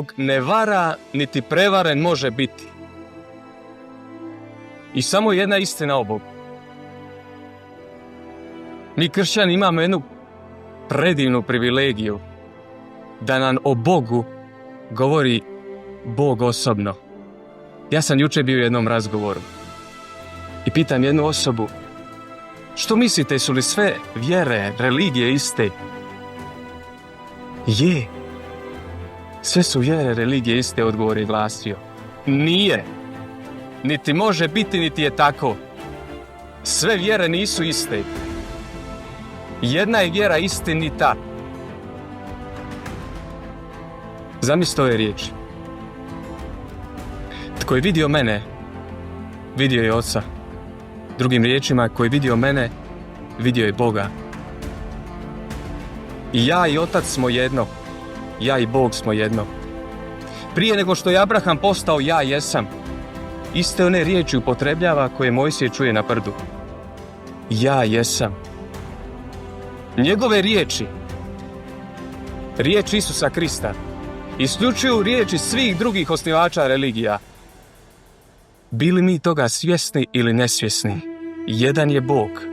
Bog ne vara, niti prevaren može biti. I samo jedna istina o Bogu. Mi kršćani imamo jednu predivnu privilegiju da nam o Bogu govori Bog osobno. Ja sam jučer bio u jednom razgovoru i pitam jednu osobu, što mislite, su li sve vjere, religije iste? Je. Sve su vjere, religije iste, odgovor je glasio. Nije. Niti može biti, niti je tako. Sve vjere nisu iste. Jedna je vjera istinita. Zamislite ove riječi. Tko je vidio mene, vidio je Oca. Drugim riječima, koji je vidio mene, vidio je Boga. I ja i Otac smo jedno. Ja i Bog smo jedno. Prije nego što je Abraham postao ja jesam, iste one riječi upotrebljava koje Mojsije čuje na brdu. Ja jesam. Njegove riječi, riječ Isusa Krista, isključuju riječi svih drugih osnivača religija. Bili mi toga svjesni ili nesvjesni, jedan je Bog.